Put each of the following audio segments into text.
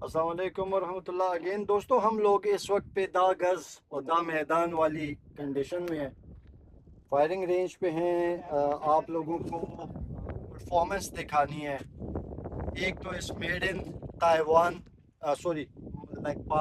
अस्सलाम वालेकुम वरहमतुल्लाह। अगेन दोस्तों, हम लोग इस वक्त पे दा गज और दा मैदान वाली कंडीशन में है, फायरिंग रेंज पे हैं। आप लोगों को परफॉर्मेंस दिखानी है। एक तो इस made in Taiwan, sorry, like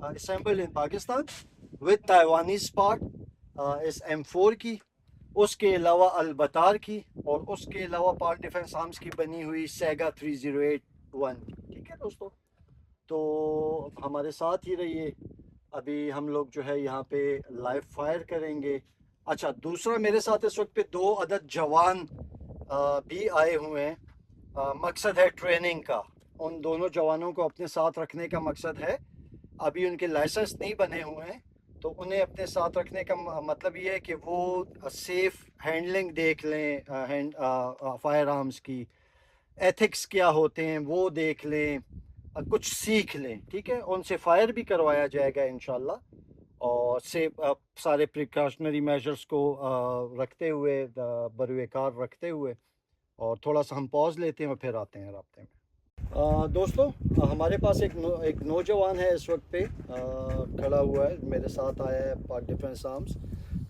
assembled in Pakistan with Taiwanese part, इस M4 की। उसके अलावा अलबतार की, और उसके अलावा पाक डिफेंस आर्म्स की बनी हुई सेगा 3081 की। ठीक है दोस्तों, तो हमारे साथ ही रहिए। अभी हम लोग जो है यहाँ पे लाइव फायर करेंगे। अच्छा, दूसरा मेरे साथ इस वक्त पे दो अदद जवान भी आए हुए हैं। मकसद है ट्रेनिंग का। उन दोनों जवानों को अपने साथ रखने का मकसद है, अभी उनके लाइसेंस नहीं बने हुए हैं, तो उन्हें अपने साथ रखने का मतलब ये है कि वो सेफ हैंडलिंग देख लें, फायर आर्म्स की एथिक्स क्या होते हैं वो देख लें, कुछ सीख लें। ठीक है, उनसे फायर भी करवाया जाएगा इंशाल्लाह। और से सारे प्रिकॉशनरी मेजर्स को रखते हुए, बरूएकार रखते हुए। और थोड़ा सा हम पॉज लेते हैं और फिर आते हैं रास्ते में। दोस्तों, हमारे पास एक नौजवान है इस वक्त पे, खड़ा हुआ है, मेरे साथ आया है पाक डिफेंस आर्म्स,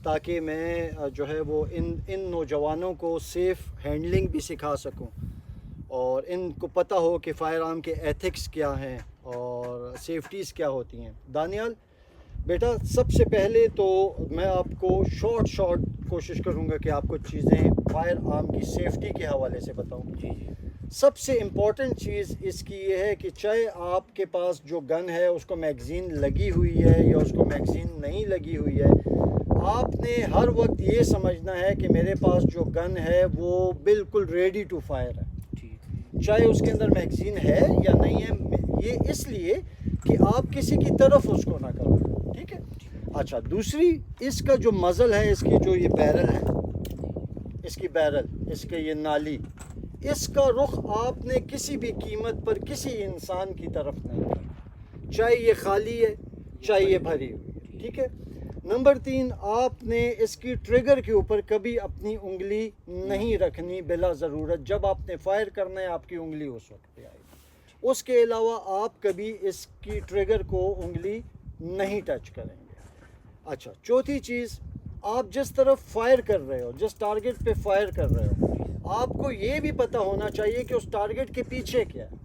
ताकि मैं जो है वो इन इन नौजवानों को सेफ़ हैंडलिंग भी सिखा सकूं, और इनको पता हो कि फ़ायर आर्म के एथिक्स क्या हैं और सेफ्टीज़ क्या होती हैं। दानियाल बेटा, सबसे पहले तो मैं आपको शॉर्ट कोशिश करूंगा कि आपको चीज़ें फायर आर्म की सेफ्टी के हवाले से बताऊं। जी जी। सबसे इम्पॉर्टेंट चीज़ इसकी ये है कि चाहे आपके पास जो गन है उसको मैगज़ीन लगी हुई है या उसको मैगज़ीन नहीं लगी हुई है, आपने हर वक्त ये समझना है कि मेरे पास जो गन है वो बिल्कुल रेडी टू फायर है, ठीक। चाहे उसके अंदर मैगज़ीन है या नहीं है। ये इसलिए कि आप किसी की तरफ उसको ना करो। ठीक है। अच्छा, दूसरी, इसका जो मज़ल है, इसकी जो ये बैरल है, इसकी बैरल, इसके ये नाली, इसका रुख आपने किसी भी कीमत पर किसी इंसान की तरफ नहीं करना, चाहे ये खाली है चाहे ये भरी हुई है। ठीक है। नंबर 3, आपने इसकी ट्रिगर के ऊपर कभी अपनी उंगली नहीं रखनी बिला ज़रूरत। जब आपने फायर करना है आपकी उंगली उस वक्त पे आएगी। उसके अलावा आप कभी इसकी ट्रिगर को उंगली नहीं टच करेंगे। अच्छा, चौथी चीज़, आप जिस तरफ फायर कर रहे हो, जिस टारगेट पे फायर कर रहे हो, आपको ये भी पता होना चाहिए कि उस टारगेट के पीछे क्या है।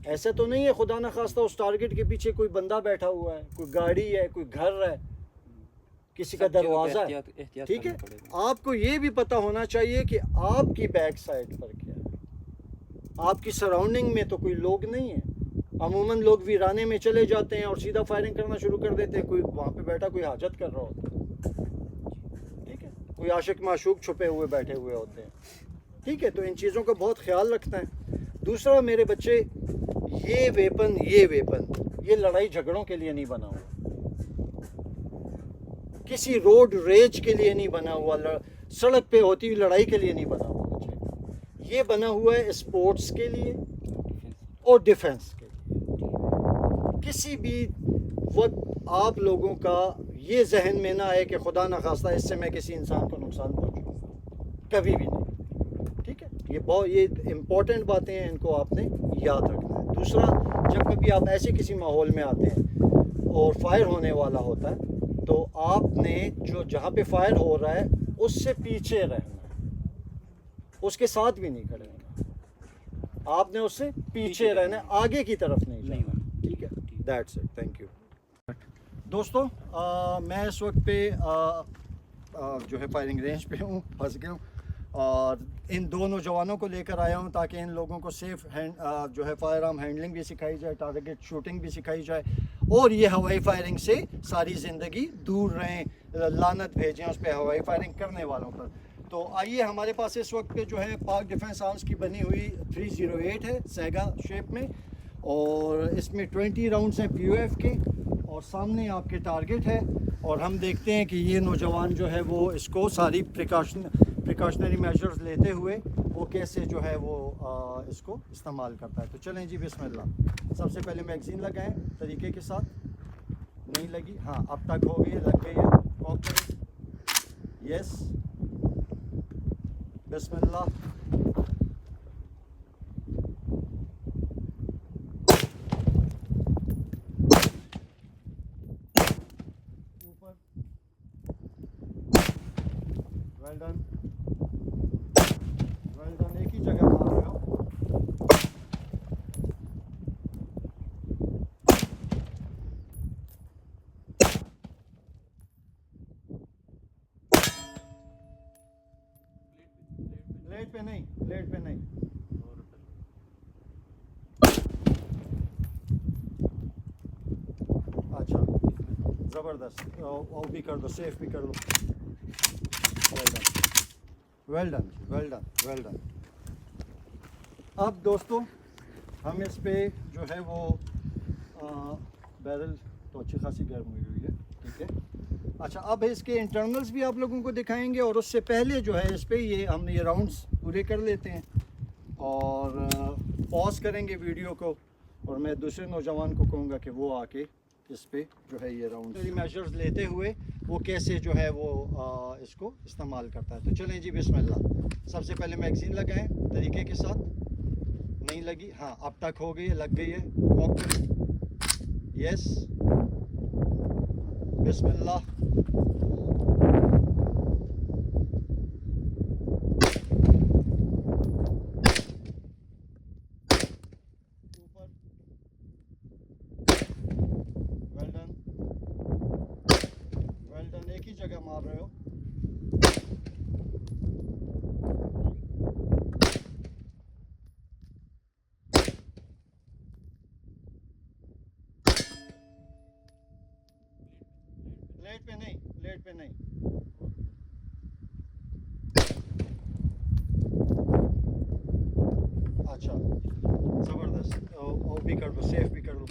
ऐसा तो नहीं है खुदा न खास्ता उस टारगेट के पीछे कोई बंदा बैठा हुआ है, कोई गाड़ी है, कोई घर है, किसी का दरवाज़ा है। ठीक है। आपको ये भी पता होना चाहिए कि आपकी बैक साइड पर क्या है। आपकी सराउंडिंग में तो कोई लोग नहीं है। अमूमन लोग वीराने में चले जाते हैं और सीधा फायरिंग करना शुरू कर देते हैं। कोई वहाँ पे बैठा कोई हाजत कर रहा होता है। ठीक है। कोई आशिक माशूक छुपे हुए बैठे हुए होते हैं। ठीक है, तो इन चीज़ों का बहुत ख्याल रखना है। दूसरा मेरे बच्चे, ये वेपन ये लड़ाई झगड़ों के लिए नहीं बना हुआ, किसी रोड रेज के लिए नहीं बना हुआ, सड़क पे होती हुई लड़ाई के लिए नहीं बना हुआ बच्चे। ये बना हुआ है स्पोर्ट्स के लिए और डिफेंस के लिए। किसी भी वक्त आप लोगों का ये जहन में ना आए कि खुदा न खास्ता इससे मैं किसी इंसान को नुकसान पहुंचाऊं, कभी भी नहीं। ठीक है, ये इम्पोर्टेंट बातें हैं, इनको आपने याद रखना है। दूसरा, जब कभी आप ऐसे किसी माहौल में आते हैं और फायर होने वाला होता है, तो आपने जो जहाँ पे फायर हो रहा है उससे पीछे रहना है, उसके साथ भी नहीं खड़े होना, आपने उससे पीछे रहना है, आगे की तरफ नहीं जाना। ठीक है, दैट्स इट, थैंक यू। दोस्तों, मैं इस वक्त पे जो है फायरिंग रेंज पे हूँ, फंस गया हूँ, और इन दो नौजवानों को लेकर आया हूँ ताकि इन लोगों को सेफ जो है फायर आर्म हैंडलिंग भी सिखाई जाए, टारगेट शूटिंग भी सिखाई जाए, और ये हवाई फायरिंग से सारी ज़िंदगी दूर रहें, लानत भेजें उस पर हवाई फायरिंग करने वालों पर। तो आइए, हमारे पास इस वक्त पे जो है पाक डिफेंस आर्म्स की बनी हुई 308 है, सेगा शेप में, और इसमें 20 राउंड्स हैं POF के, और सामने आपके टारगेट है। और हम देखते हैं कि ये नौजवान जो है वो इसको सारी प्रिकॉशनरी मेजर्स लेते हुए वो कैसे जो है वो इसको इस्तेमाल करता है। तो चलें जी, बिस्मिल्लाह। सबसे पहले मैगज़ीन लगाएं तरीके के साथ। नहीं लगी? हाँ, अब तक हो गई, लग गई है। कॉक करें। यस, बिस्मिल्लाह। Well done, well done. एक ही जगह मार रहे हो। प्लेट पे नहीं, प्लेट पे नहीं। अच्छा, ज़बरदस्त। और भी कर दो, सेफ भी कर दो। Well done, well done, well done, well done. अब दोस्तों हम इस पे जो है वो बैरल तो अच्छी खासी गर्म हुई है, ठीक है। अच्छा, अब इसके इंटरनल्स भी आप लोगों को दिखाएंगे, और उससे पहले जो है इस पे ये हम ये राउंड्स पूरे कर लेते हैं और पॉज करेंगे वीडियो को, और मैं दूसरे नौजवान को कहूँगा कि वो आके इस पे जो है ये राउंड मेजर्स लेते हुए वो कैसे जो है वो इसको इस्तेमाल करता है। तो चलें जी, बिस्मिल्लाह। सबसे पहले मैगज़ीन लगाएं तरीके के साथ। नहीं लगी? हाँ, अब तक हो गई है, लग गई है। कॉक करें। यस, बिस्मिल्लाह। ऊपर। Well done, well done. एक ही जगह मार रहे हो। प्लेट पे नहीं, प्लेट पे नहीं। अच्छा, ज़बरदस्त। और भी कर दो, सेफ भी कर दो।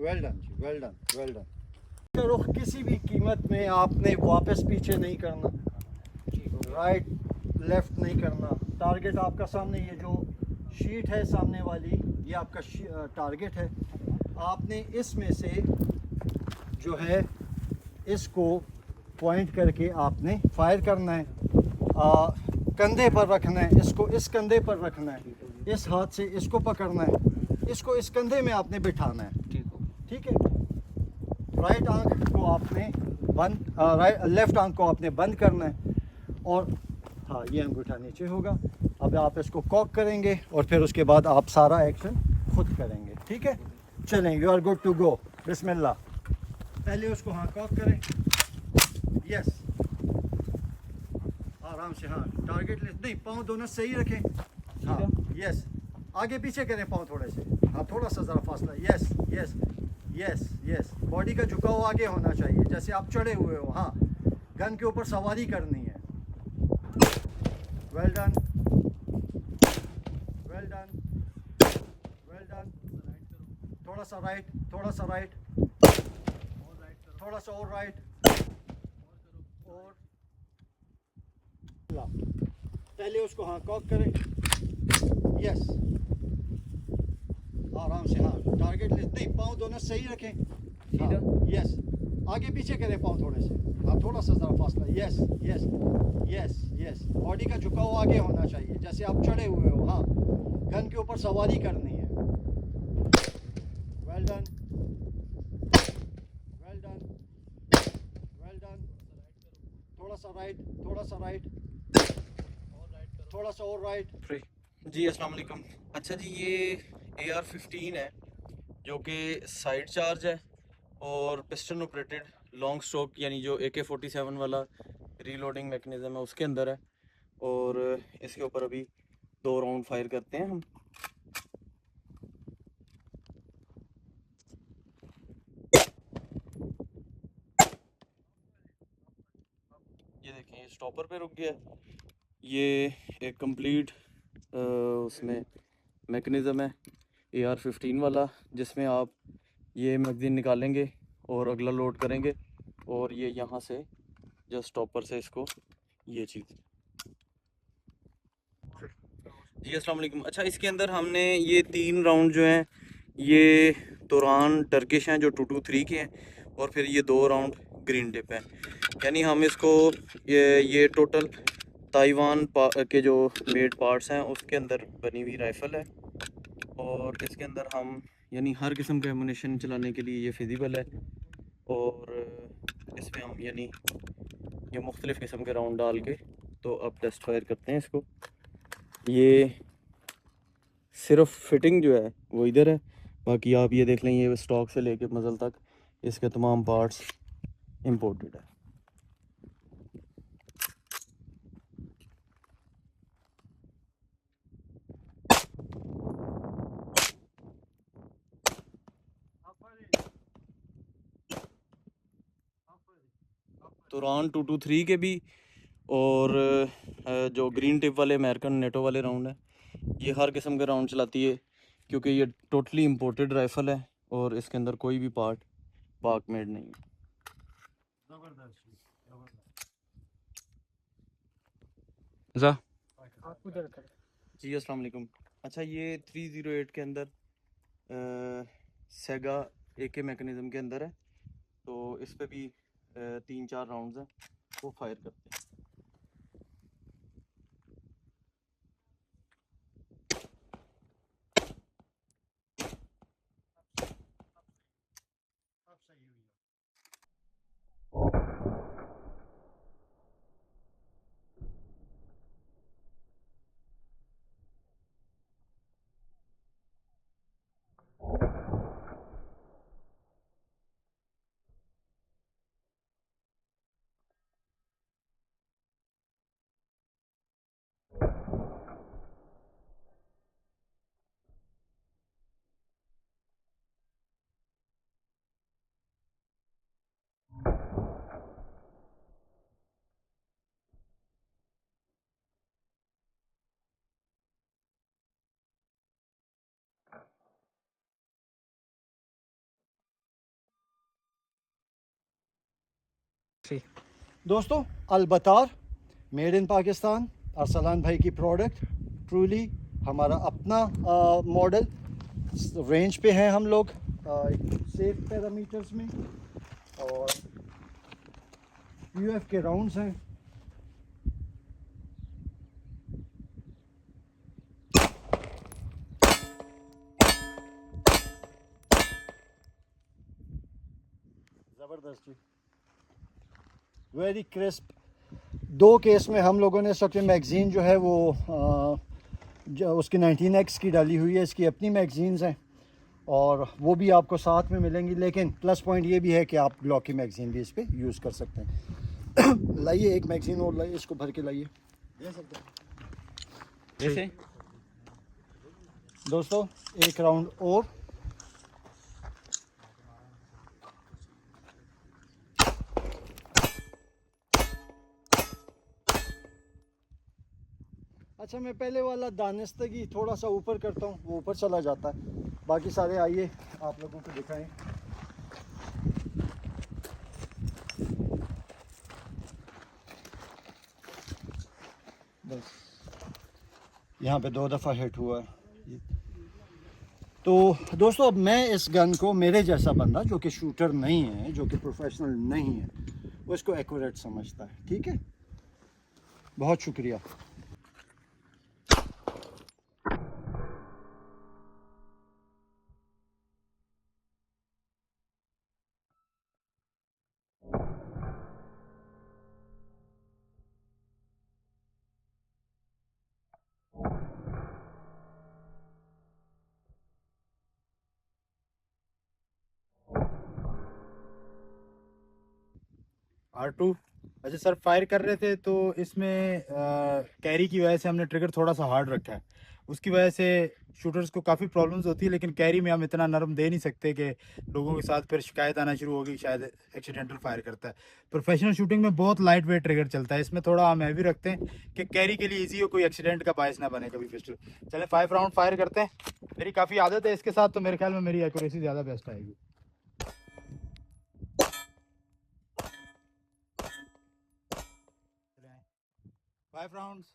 वेल डन जी, वेल डन, वेल डन। रुख किसी भी कीमत में आपने वापस पीछे नहीं करना, राइट लेफ़्ट नहीं करना। टारगेट आपका सामने, ये जो शीट है सामने वाली, ये आपका टारगेट है। आपने इसमें से जो है इसको पॉइंट करके आपने फायर करना है। कंधे पर रखना है इसको, इस कंधे पर रखना है, इस हाथ से इसको पकड़ना है, इसको इस कंधे में आपने बिठाना है। ठीक है। राइट आंख को आपने बंद, लेफ़्ट आंख को आपने बंद करना है, और हाँ, ये अंगूठा नीचे होगा। अब आप इसको कॉक करेंगे और फिर उसके बाद आप सारा एक्शन खुद करेंगे, ठीक है। चलें, you are good to go. बिस्मिल्लाह। पहले उसको हाँ कॉक करें। यस, आराम से। हाँ, टारगेट ले नहीं, पाँव दोनों सही रखें। हाँ, यस। आगे पीछे करें पाँव थोड़े से। हाँ, थोड़ा सा ज़रा फासला। Yes yes yes yes. Body का झुकाव आगे होना चाहिए, जैसे आप चढ़े हुए हो। हाँ, गन के ऊपर सवारी करनी है। Well done, well done, well done. थोड़ा सा राइट, थोड़ा सा राइट, थोड़ा सा और राइट, और पहले उसको हाँ कॉक करें। यस, आराम से। हाँ, टारगेट ले नहीं, पाँव दोनों सही रखें। हाँ, यस। आगे पीछे करें पाँव थोड़े से। हाँ, थोड़ा सा ज़रा फासला। Yes yes yes yes. Body का झुकाव आगे होना चाहिए, जैसे आप चढ़े हुए हो। हाँ, गन के ऊपर सवारी करनी है। Well done, well done, well done. थोड़ा सा राइट, थोड़ा सा राइट, थोड़ा सा और राइट। जी अस्सलाम वालेकुम। अच्छा जी, ये AR-15 है जो कि साइड चार्ज है और पिस्टन ऑपरेटेड लॉन्ग स्ट्रोक, यानी जो AK-47 वाला रीलोडिंग मैकेनिज्म है उसके अंदर है। और इसके ऊपर अभी 2 राउंड फायर करते हैं हम। ये देखें, ये स्टॉपर पे रुक गया। ये एक कंप्लीट उसमें मैकेनिज्म है AR-15 वाला, जिसमें आप ये मैगज़ीन निकालेंगे और अगला लोड करेंगे, और ये यहाँ से जस्ट स्टॉपर से इसको ये चीज़। जी अस्सलाम वालेकुम। अच्छा, इसके अंदर हमने ये 3 राउंड जो हैं ये तुरान टर्किश हैं जो 223 के हैं, और फिर ये 2 राउंड ग्रीन टिप हैं। यानी हम इसको ये टोटल ताइवान के जो मेड पार्ट्स हैं उसके अंदर बनी हुई राइफ़ल है, और इसके अंदर हम यानी हर किस्म का एमुनेशन चलाने के लिए ये फिजिबल है। और इसमें हम यानी ये मुख्तलिफ़ किस्म के राउंड डाल के तो अब टेस्ट फायर करते हैं इसको। ये सिर्फ फिटिंग जो है वो इधर है, बाकी आप ये देख लें ये स्टॉक से लेके मज़ल तक इसके तमाम पार्ट्स इंपोर्टेड है। तो राउंड 223 के भी और जो ग्रीन टिप वाले अमेरिकन नेटो वाले राउंड है, ये हर किस्म के राउंड चलाती है क्योंकि ये टोटली इंपोर्टेड राइफ़ल है और इसके अंदर कोई भी पार्ट पाक मेड नहीं है। जी अस्सलाम वालेकुम। अच्छा, ये 308 के अंदर सेगा AK मैकेनिज़्म के अंदर है, तो इस पे भी 3-4 राउंड्स हैं वो फायर करते हैं। दोस्तों, अलबतार मेड इन पाकिस्तान, अरसलान भाई की प्रोडक्ट, ट्रूली हमारा अपना मॉडल। रेंज पे हैं हम लोग सेफ पैरामीटर्स में, और UF के राउंड्स हैं। ज़बरदस्त जी, वेरी क्रिस्प। 2 केस में हम लोगों ने सबके मैगज़ीन जो है वो जो उसकी 19X की डाली हुई है, इसकी अपनी मैगज़ीन्स हैं और वो भी आपको साथ में मिलेंगी। लेकिन प्लस पॉइंट ये भी है कि आप ग्लॉक की मैगज़ीन भी इस पर यूज़ कर सकते हैं। लाइए एक मैगज़ीन और लाइए, इसको भर के लाइए। दे सकते हैं जैसे दोस्तों, एक राउंड और। अच्छा, मैं पहले वाला दानिस्तगी थोड़ा सा ऊपर करता हूँ, वो ऊपर चला जाता है। बाकी सारे आइए आप लोगों को दिखाएं। बस यहाँ पे 2 दफ़ा हिट हुआ है। तो दोस्तों, अब मैं इस गन को, मेरे जैसा बंदा जो कि शूटर नहीं है, जो कि प्रोफेशनल नहीं है, वो इसको एक्यूरेट समझता है। ठीक है, बहुत शुक्रिया। R2। अच्छा सर, फायर कर रहे थे तो इसमें कैरी की वजह से हमने ट्रिगर थोड़ा सा हार्ड रखा है। उसकी वजह से शूटर्स को काफ़ी प्रॉब्लम्स होती है, लेकिन कैरी में हम इतना नरम दे नहीं सकते कि लोगों के साथ फिर शिकायत आना शुरू होगी शायद एक्सीडेंटल फायर करता है। प्रोफेशनल शूटिंग में बहुत लाइट वेट ट्रिगर चलता है, इसमें थोड़ा हम हैवी रखते हैं कि कैरी के लिए ईजी हो, कोई एक्सीडेंट का बायस ना बने कभी पिस्टल। चले 5 राउंड फायर करते हैं। मेरी काफ़ी आदत है इसके साथ, तो मेरे ख्याल में मेरी एक्यूरेसी ज़्यादा बेस्ट आएगी। 5 राउंड्स।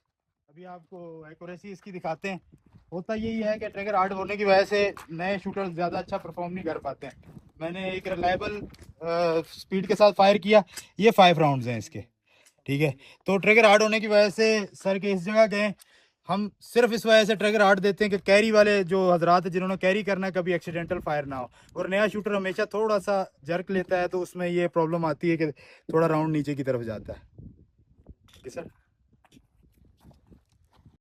अभी आपको एक्यूरेसी इसकी दिखाते हैं। होता यही है कि ट्रिगर हार्ड होने की वजह से नए शूटर ज़्यादा अच्छा परफॉर्म नहीं कर पाते हैं। मैंने एक रिलायबल स्पीड के साथ फायर किया। ये 5 राउंड्स हैं इसके, ठीक है। तो ट्रिगर हार्ड होने की वजह से सर के इस जगह गए, हम सिर्फ इस वजह से ट्रिगर हार्ड देते हैं कि कैरी वाले जो हजरात है जिन्होंने कैरी करना है कभी एक्सीडेंटल फायर ना हो। और नया शूटर हमेशा थोड़ा सा जर्क लेता है तो उसमें ये प्रॉब्लम आती है कि थोड़ा राउंड नीचे की तरफ जाता है। Okay sir.